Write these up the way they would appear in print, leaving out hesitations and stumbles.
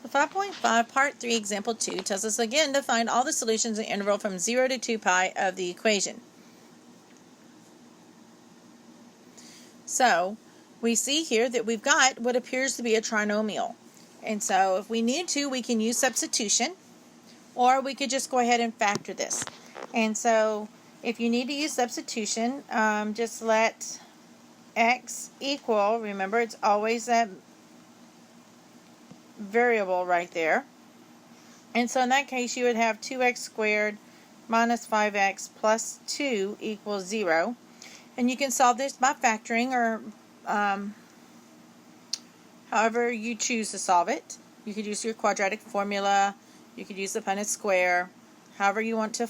The 5.5 Part 3 Example 2 tells us again to find all the solutions in the interval from 0 to 2 pi of the equation. So, we see here that we've got what appears to be a trinomial. And so, if we need to, we can use substitution, or we could just go ahead and factor this. And so, if you need to use substitution, just let x equal, remember it's always that variable right there. And so in that case you would have 2x squared minus 5x plus 2 equals 0. And you can solve this by factoring or however you choose to solve it. You could use your quadratic formula, you could use the Punnett square, however you want to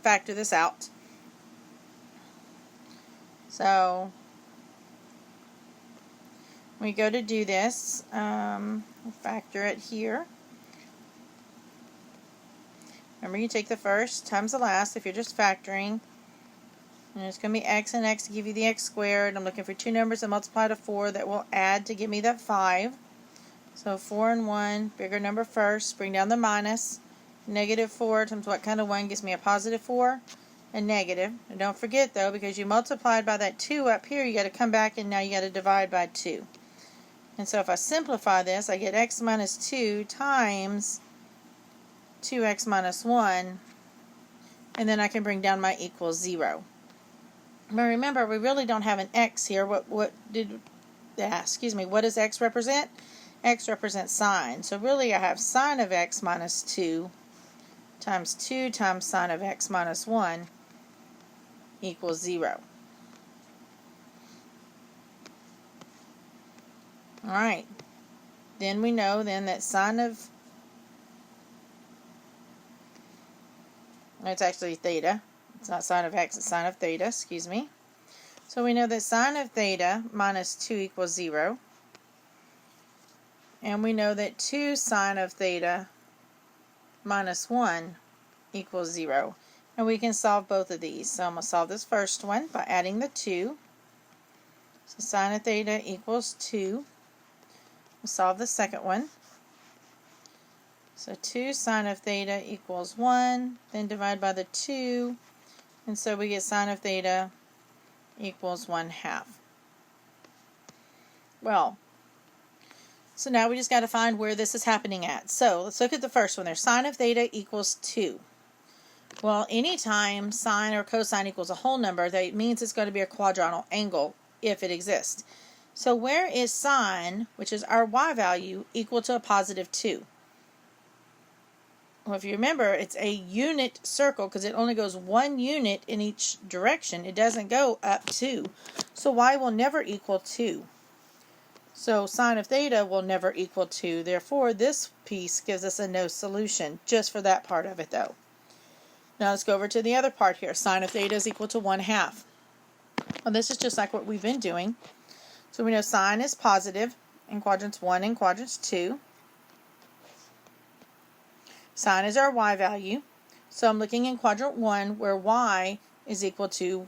factor this out. So we go to do this, we'll factor it here. Remember, you take the first times the last if you're just factoring. And it's going to be x and x to give you the x squared. I'm looking for two numbers that multiply to 4 that will add to give me that 5. So 4 and 1, bigger number first, bring down the minus. Negative 4 times what kind of 1 gives me a positive 4 and negative. And don't forget though, because you multiplied by that 2 up here, you got to come back and now you got to divide by 2. And so if I simplify this, I get x minus 2 times 2x minus 1, and then I can bring down my equals 0. But remember, we really don't have an x here. What does x represent? X represents sine. So really I have sine of x minus 2 times sine of x minus 1 equals 0. Alright, then we know then that sine of, it's actually theta. It's not sine of x, it's sine of theta, excuse me. So we know that sine of theta minus 2 equals 0. And we know that 2 sine of theta minus 1 equals 0. And we can solve both of these. So I'm going to solve this first one by adding the 2. So sine of theta equals 2. We'll solve the second one. So 2 sine of theta equals 1. Then divide by the 2. And so we get sine of theta equals 1/2. Well, so now we just got to find where this is happening at. So let's look at the first one there. Sine of theta equals 2. Well, anytime sine or cosine equals a whole number, that means it's going to be a quadrantal angle if it exists. So where is sine, which is our y value, equal to a positive 2? Well, if you remember, it's a unit circle because it only goes 1 unit in each direction. It doesn't go up 2. So y will never equal 2. So sine of theta will never equal 2. Therefore, this piece gives us a no solution just for that part of it, though. Now let's go over to the other part here. Sine of theta is equal to 1/2. Well, this is just like what we've been doing. So we know sine is positive in quadrants 1 and quadrants 2. Sine is our y value. So I'm looking in quadrant 1 where y is equal to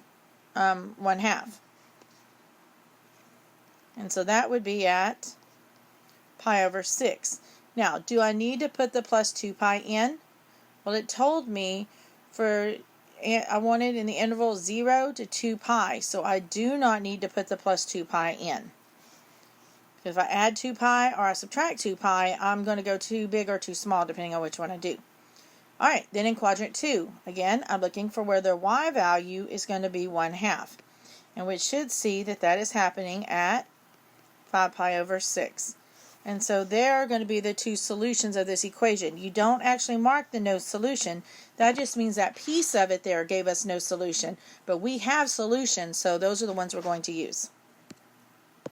1/2. And so that would be at pi over 6. Now, do I need to put the plus 2 pi in? Well, it told me I wanted in the interval 0 to 2 pi, so I do not need to put the plus 2 pi in. If I add 2 pi or I subtract 2 pi, I'm going to go too big or too small depending on which one I do. Alright, then in quadrant 2, again, I'm looking for where the y value is going to be 1/2. And we should see that that is happening at 5 pi over 6. And so there are going to be the two solutions of this equation. You don't actually mark the no solution. That just means that piece of it there gave us no solution. But we have solutions, so those are the ones we're going to use.